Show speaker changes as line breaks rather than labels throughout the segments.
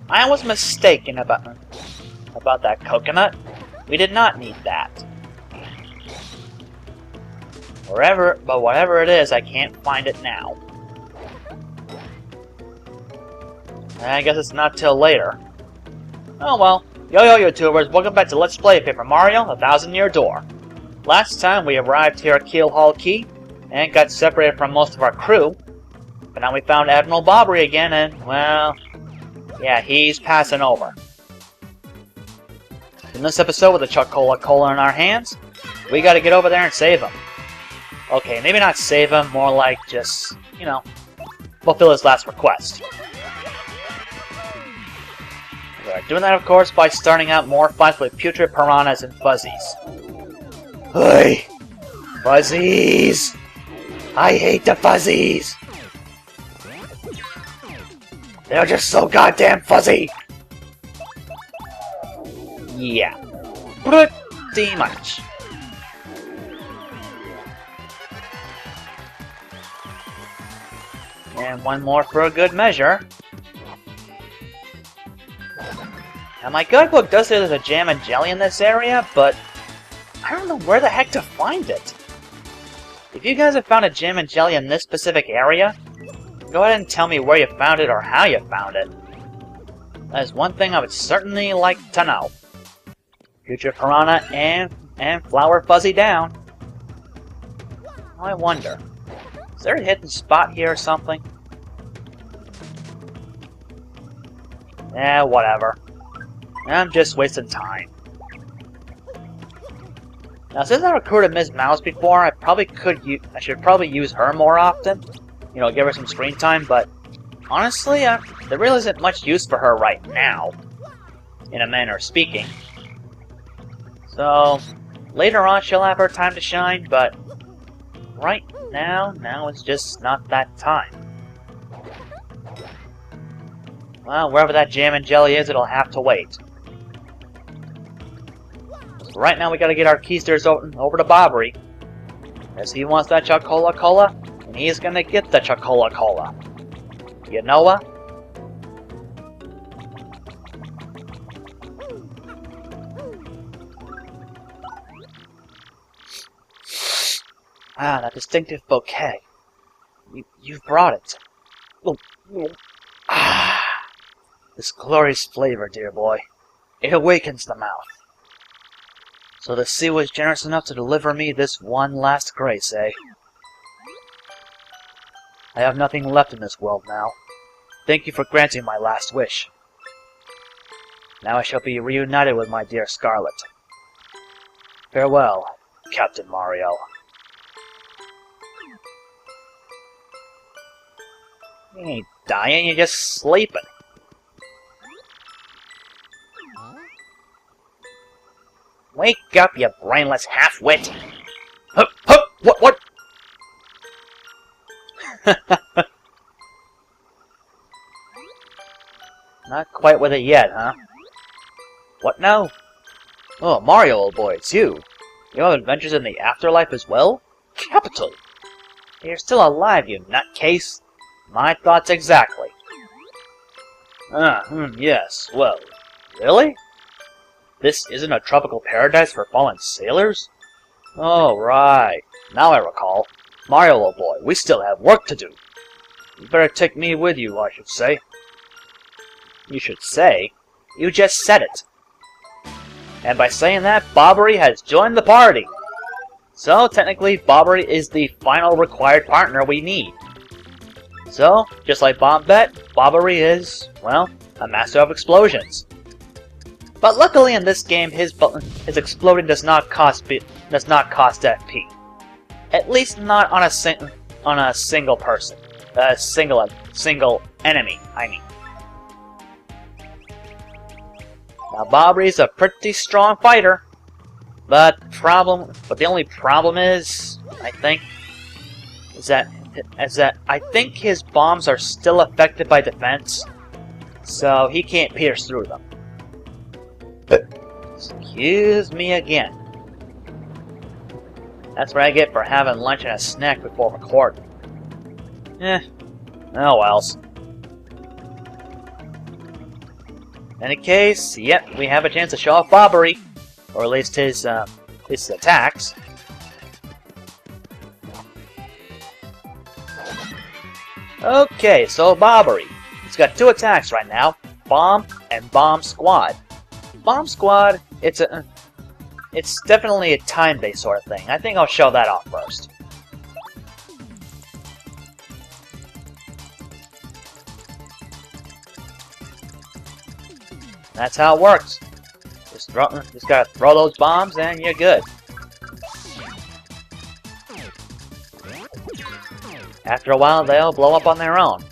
I was mistaken about that coconut. We did not need that. But whatever it is, I can't find it now. I guess it's not till later. Oh well. Yo YouTubers, welcome back to Let's Play Paper Mario: A Thousand-Year Door. Last time we arrived here at Keelhaul Key and got separated from most of our crew. But now we found Admiral Bobbery again and, well, yeah, he's passing over. In this episode with the Coca-Cola in our hands, we gotta get over there and save him. Okay, maybe not save him, more like just, you know, fulfill his last request. We're doing that, of course, by starting out more fights with putrid piranhas and fuzzies. Hey! Fuzzies! I hate the fuzzies! They're just so goddamn fuzzy! Yeah. Pretty much. And one more for a good measure. Now my guidebook does say there's a jam and jelly in this area, but I don't know where the heck to find it. If you guys have found a jam and jelly in this specific area, go ahead and tell me where you found it or how you found it. That is one thing I would certainly like to know. Future Piranha and Flower Fuzzy down. I wonder, is there a hidden spot here or something? Eh, whatever. I'm just wasting time. Now, since I recruited Ms. Mouse before, I should probably use her more often. You know, give her some screen time, but honestly, there really isn't much use for her right now, in a manner of speaking. So, later on she'll have her time to shine, but right now is just not that time. Well, wherever that jam and jelly is, it'll have to wait. So right now we gotta get our keysters over to Bobbery, as he wants that Coca-Cola, and he's gonna get the Coca-Cola. You know what? Ah, that distinctive bouquet. You've brought it. Ah, this glorious flavor, dear boy. It awakens the mouth. So the sea was generous enough to deliver me this one last grace, eh? I have nothing left in this world now. Thank you for granting my last wish. Now I shall be reunited with my dear Scarlet. Farewell, Captain Mario. You ain't dying, you're just sleeping. Wake up, you brainless half-wit! Hup, hup, what? Not quite with it yet, huh? What now? Oh, Mario, old boy, it's you. You have adventures in the afterlife as well? Capital! You're still alive, you nutcase. My thoughts exactly. Yes, well, really? This isn't a tropical paradise for fallen sailors? Oh, right. Now I recall. Mario, old boy, we still have work to do. You better take me with you, I should say. You should say? You just said it. And by saying that, Bobbery has joined the party. So, technically, Bobbery is the final required partner we need. So, just like Bombette, Bobbery is, well, a master of explosions. But luckily in this game, his exploding does not cost FP. At least not on a single person. Single enemy, I mean. Now Bobbery's a pretty strong fighter, but the only problem is, I think, is that I think his bombs are still affected by defense, so he can't pierce through them. Excuse me again. That's what I get for having lunch and a snack before recording. Oh wells. In any case, yep, we have a chance to show off Bobbery. Or at least his attacks. Okay, so Bobbery. He's got 2 attacks right now. Bomb and Bomb Squad. Bomb Squad, it's definitely a time-based sort of thing. I think I'll show that off first. That's how it works. Just gotta throw those bombs and you're good. After a while, they'll blow up on their own.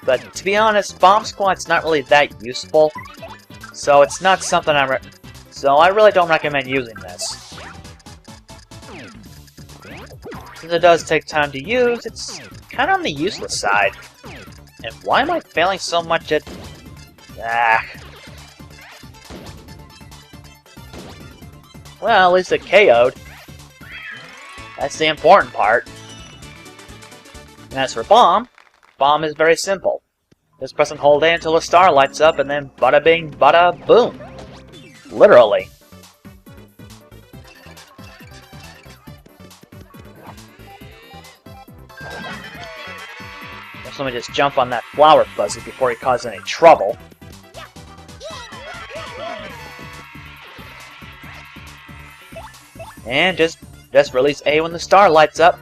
But to be honest, Bomb Squad's not really that useful, so it's not something so I really don't recommend using this. Since it does take time to use, it's kind of on the useless side. And why am I failing so much at... Well, at least it KO'd. That's the important part. And as for Bomb, Bomb is very simple. Just press and hold A until the star lights up, and then bada bing, bada boom. Literally. Let me just jump on that flower fuzzy before he causes any trouble. And just release A when the star lights up.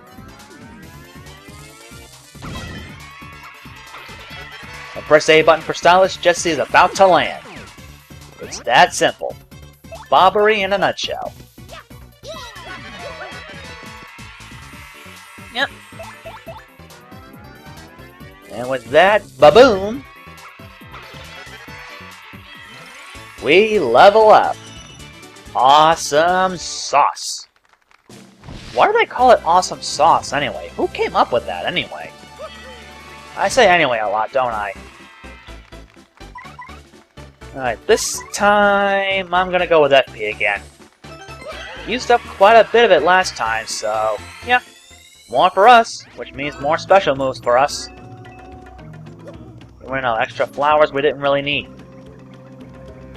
And press A button for stylish just as he's about to land. It's that simple. Bobbery in a nutshell. Yep. And with that, ba-boom, we level up. Awesome sauce. Why do they call it awesome sauce anyway? Who came up with that anyway? I say anyway a lot, don't I? Alright, this time I'm gonna go with FP again. Used up quite a bit of it last time, so yeah. More for us, which means more special moves for us. You know, extra flowers we didn't really need.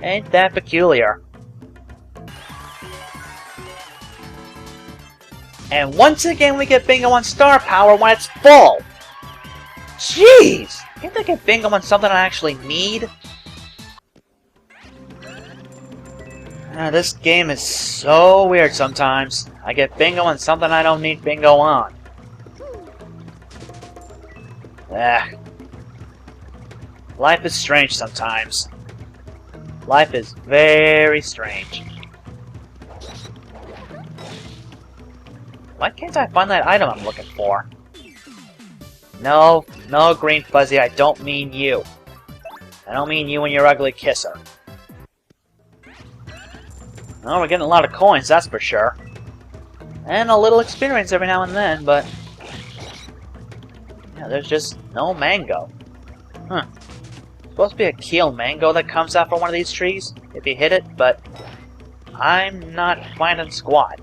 Ain't that peculiar? And once again we get Bingo on star power when it's full! Jeez! Can't I get Bingo on something I actually need? This game is so weird sometimes. I get Bingo on something I don't need Bingo on. Ugh. Life is strange sometimes. Life is very strange. Why can't I find that item I'm looking for? No, Green Fuzzy, I don't mean you. I don't mean you and your ugly kisser. Well, we're getting a lot of coins, that's for sure. And a little experience every now and then, but... yeah, there's just no mango. Huh. Supposed to be a Keel mango that comes out from one of these trees, if you hit it, but... I'm not finding squat.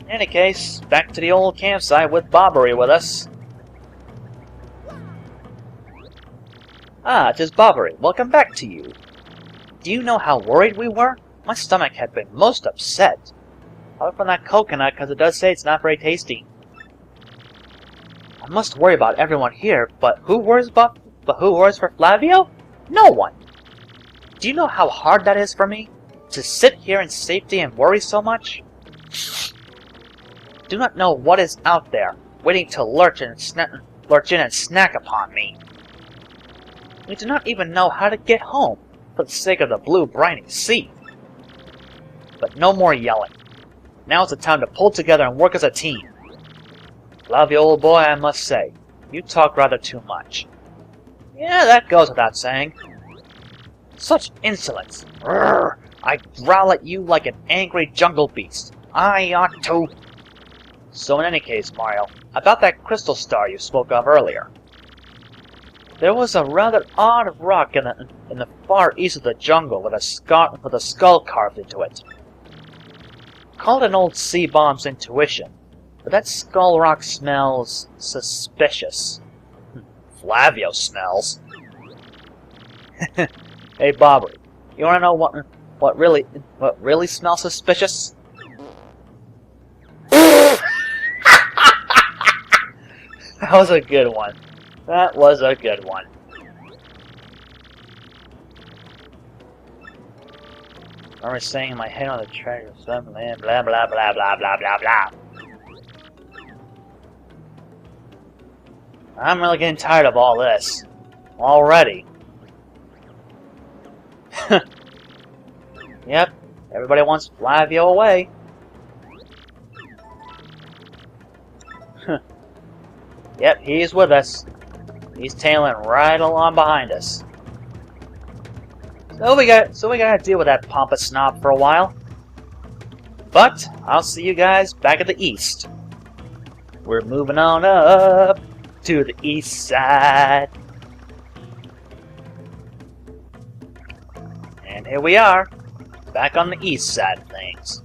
In any case, back to the old campsite with Bobbery with us. Ah, it is Bobbery. Welcome back to you. Do you know how worried we were? My stomach had been most upset. Apart from that coconut, because it does say it's not very tasty. I must worry about everyone here, but who worries for Flavio? No one. Do you know how hard that is for me? To sit here in safety and worry so much? Do not know what is out there, waiting to lurch in and snack upon me. We do not even know how to get home, for the sake of the blue briny sea. But no more yelling. Now is the time to pull together and work as a team. Flavio, old boy, I must say, you talk rather too much. Yeah, that goes without saying. Such insolence! Rrr, I growl at you like an angry jungle beast. I ought to... So in any case, Mario, about that crystal star you spoke of earlier. There was a rather odd rock in the far east of the jungle with a skull carved into it. Called an old sea bomb's intuition, but that skull rock smells suspicious. Flavio smells. Hey, Bobbery, you wanna know what really smells suspicious? That was a good one. That was a good one. I remember saying in my head on the treasure, blah blah blah blah blah blah blah blah. I'm really getting tired of all this already. Yep, everybody wants Flavio away. Yep, he's with us. He's tailing right along behind us. So we gotta deal with that pompous snob for a while. But I'll see you guys back at the east. We're moving on up to the east side. And here we are, back on the east side of things.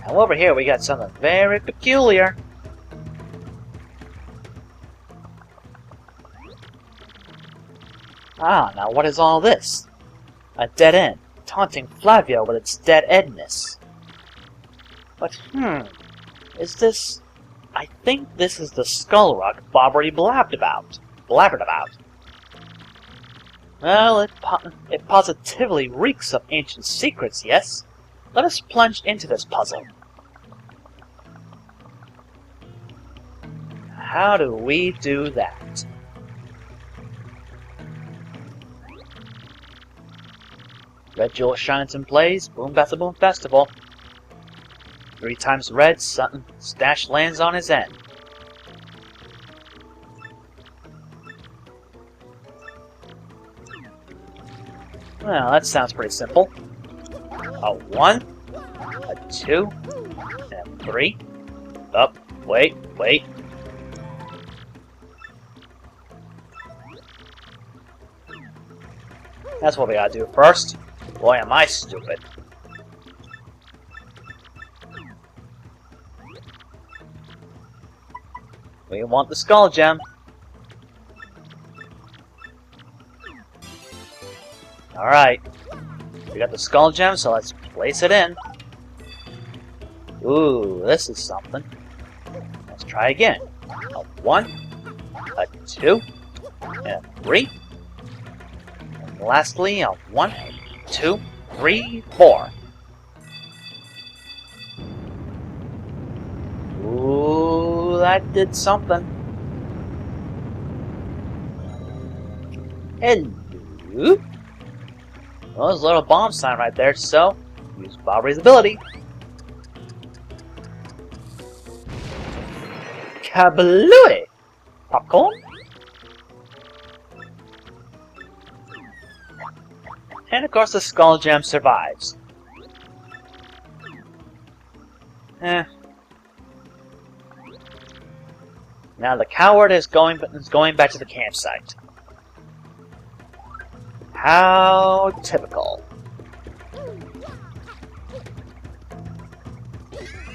Now over here we got something very peculiar. Ah, now what is all this? A dead end, taunting Flavio with its dead-endness. But is this... I think this is the skull rock Bobbery blabbered about. Well, it positively reeks of ancient secrets, yes? Let us plunge into this puzzle. How do we do that? Red jewel shines and plays, boom boom festival. 3 times red, something stash lands on his end. Well, that sounds pretty simple. A 1, a 2, and a 3. Up, wait. That's what we gotta do first. Boy, am I stupid. We want the skull gem. Alright. We got the skull gem, so let's place it in. Ooh, this is something. Let's try again. A 1, a 2, and a 3. And lastly, a 1, 2, 3, 4. Ooh, that did something. Hello. Well, there's a little bomb sign right there, so use Bobbery's ability. Kablooey! Popcorn? And of course the skull gem survives. Now the coward is going back to the campsite. How typical.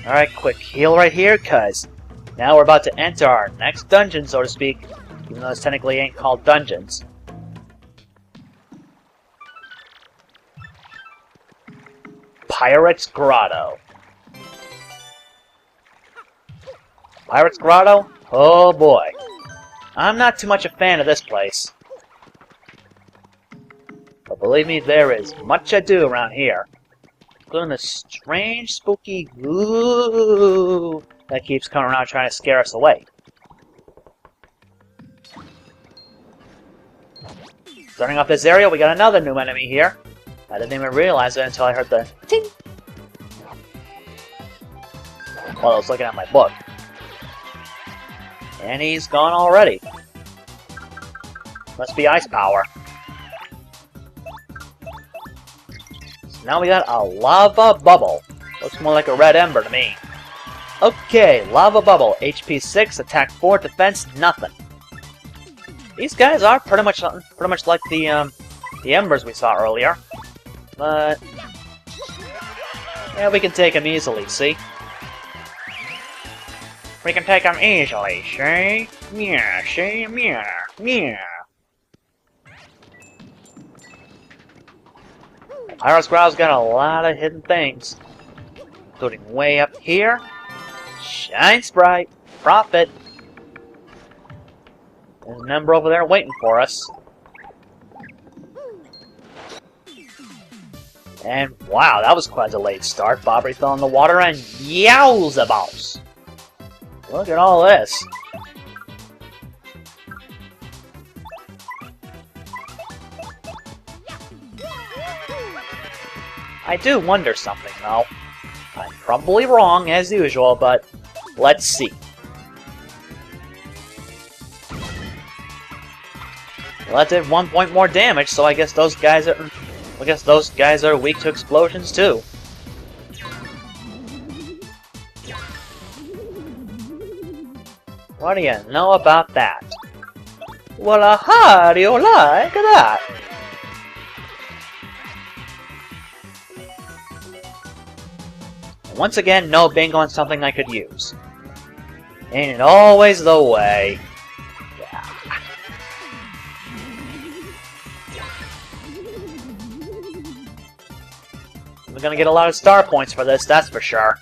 Alright, quick heal right here, cuz now we're about to enter our next dungeon, so to speak, even though this technically ain't called dungeons. Pirate's Grotto. Pirate's Grotto? Oh boy. I'm not too much a fan of this place. But believe me, there is much to do around here. Including this strange, spooky ooh that keeps coming around trying to scare us away. Starting off this area, we got another new enemy here. I didn't even realize it until I heard the ting while I was looking at my book. And he's gone already. Must be ice power. So now we got a lava bubble. Looks more like a red ember to me. Okay, lava bubble. HP 6, attack 4, defense nothing. These guys are pretty much like the embers we saw earlier. But yeah, we can take them easily, see? We can take them easily, see? Yeah, see? Yeah, yeah. Pyro's Growl's got a lot of hidden things, including way up here. Shine Sprite, Profit. There's an Ember over there waiting for us. And wow, that was quite a late start. Bobbery fell in the water and yowza balls. Look at all this. I do wonder something though. I'm probably wrong as usual, but let's see. Well, that did 1 point more damage, so I guess those guys are weak to explosions too. What do you know about that? Well, how do you like that? Once again, no bingo on something I could use. Ain't it always the way? Yeah. We're gonna get a lot of star points for this, that's for sure.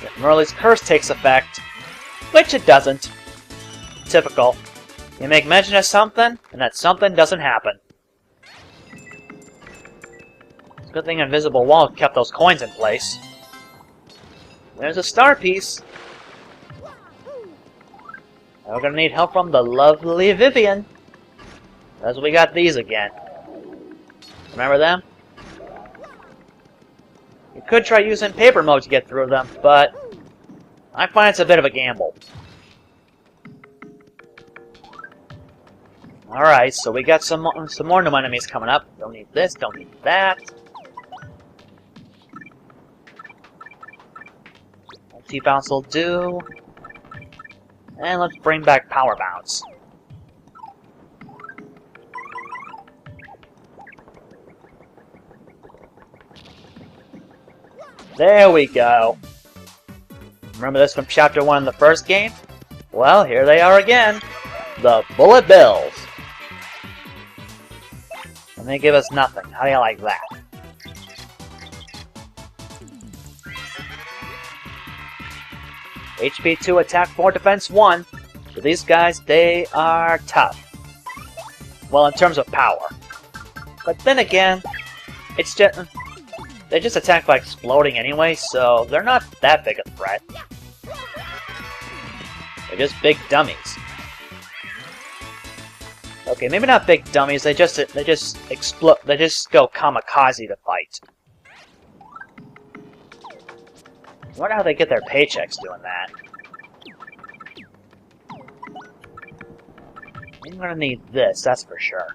If Merle's curse takes effect, which it doesn't. Typical. You make mention of something, and that something doesn't happen. It's a good thing Invisible Wall kept those coins in place. There's a star piece. Now we're gonna need help from the lovely Vivian. As we got these again. Remember them? You could try using paper mode to get through them, but I find it's a bit of a gamble. Alright, so we got some more new enemies coming up. Don't need this, don't need that. T-Bounce will do. And let's bring back Power Bounce. There we go. Remember this from Chapter 1 in the first game? Well, here they are again. The Bullet Bills. And they give us nothing. How do you like that? HP 2, Attack 4, Defense 1. So these guys, they are tough. Well, in terms of power. But then again, it's just... they just attack by exploding anyway, so they're not that big a threat. They're just big dummies. Okay, maybe not big dummies, they just explode, they just go kamikaze to fight. I wonder how they get their paychecks doing that. I'm gonna need this, that's for sure.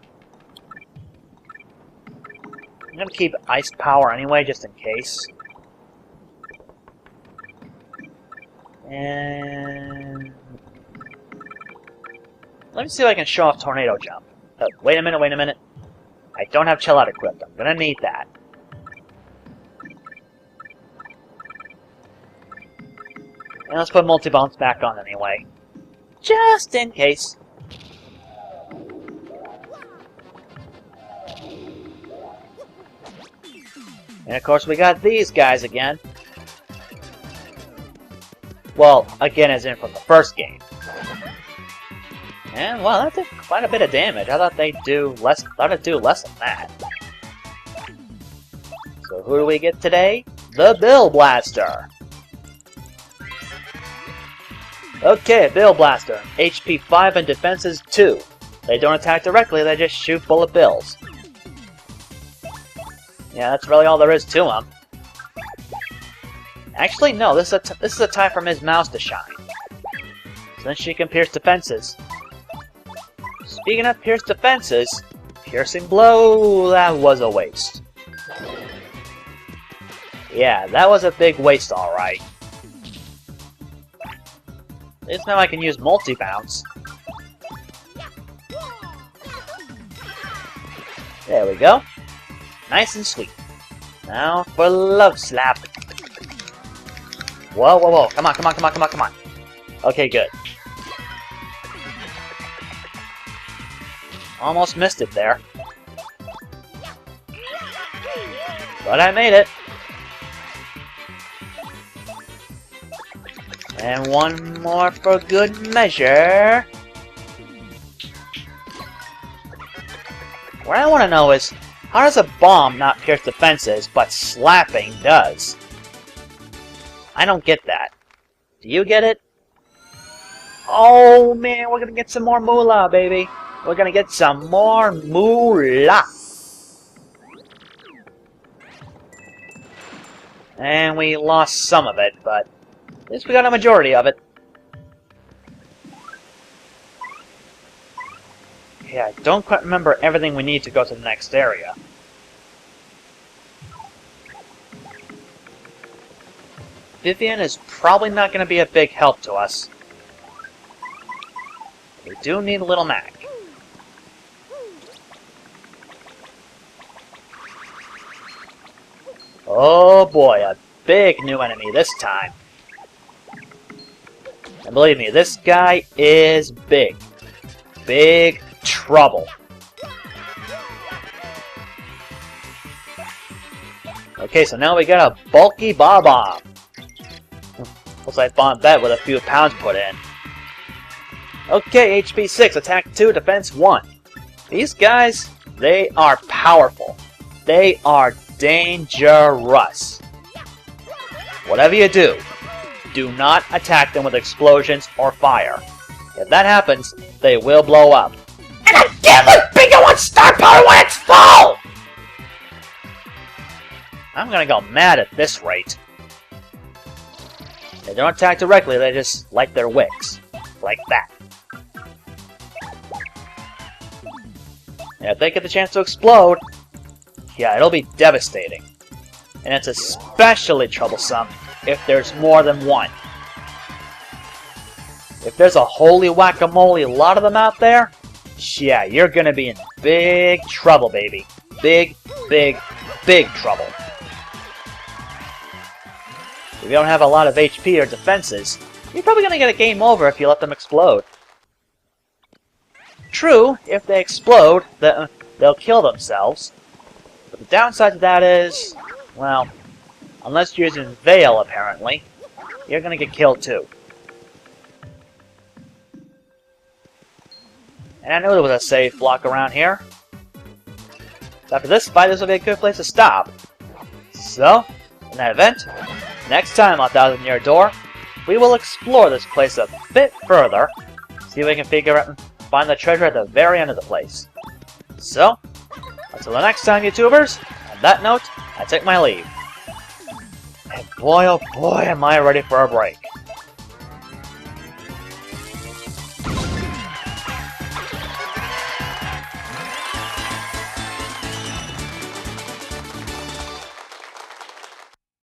I'm gonna keep ice power anyway, just in case. And let me see if I can show off Tornado Jump. Oh, wait a minute. I don't have Chill Out equipped. I'm gonna need that. And let's put Multi-Bounce back on anyway. Just in case. And of course we got these guys again. Well, again as in from the first game. And well, that did quite a bit of damage. I thought they'd do less. Thought it'd do less than that. So who do we get today? The Bill Blaster. Okay, Bill Blaster. HP 5 and defenses 2. They don't attack directly, they just shoot bullet bills. Yeah, that's really all there is to them. Actually, no, this is a time for Ms. Mouse to shine. So then she can pierce defenses. Speaking of pierce defenses, Piercing Blow, that was a waste. Yeah, that was a big waste, alright. At least now I can use Multi-Bounce. There we go. Nice and sweet. Now for Love Slap. Whoa, whoa, whoa. Come on, come on, come on, come on, come on. Okay, good. Almost missed it there. But I made it. And one more for good measure. What I want to know is, how does a bomb not pierce defenses, but slapping does? I don't get that. Do you get it? Oh man, we're gonna get some more moolah, baby. We're gonna get some more moolah. And we lost some of it, but at least we got a majority of it. Yeah, I don't quite remember everything we need to go to the next area. Vivian is probably not going to be a big help to us. We do need a little Mac. Oh boy, a big new enemy this time. And believe me, this guy is big. Big trouble. Okay, so now we got a bulky bomb. Looks like bomb bet with a few pounds put in. Okay, HP 6, attack 2, defense 1. These guys, they are powerful. They are dangerous. Whatever you do, do not attack them with explosions or fire. If that happens, they will blow up. And I get the bigger one star power when it's full! I'm gonna go mad at this rate. They don't attack directly, they just light their wicks. Like that. And if they get the chance to explode, yeah, it'll be devastating. And it's especially troublesome if there's more than one. If there's a holy whack-a-mole lot of them out there, yeah, you're gonna be in big trouble, baby. Big, big, big trouble. If you don't have a lot of HP or defenses, you're probably gonna get a game over if you let them explode. True, if they explode, they'll kill themselves. But the downside to that is, well, unless you're using Veil, apparently, you're gonna get killed too. And I knew there was a save block around here. So after this fight, this will be a good place to stop. So, in that event, next time on 1000 Year Door, we will explore this place a bit further, see if we can figure out and find the treasure at the very end of the place. So, until the next time, YouTubers, on that note, I take my leave. And boy, oh boy, am I ready for a break.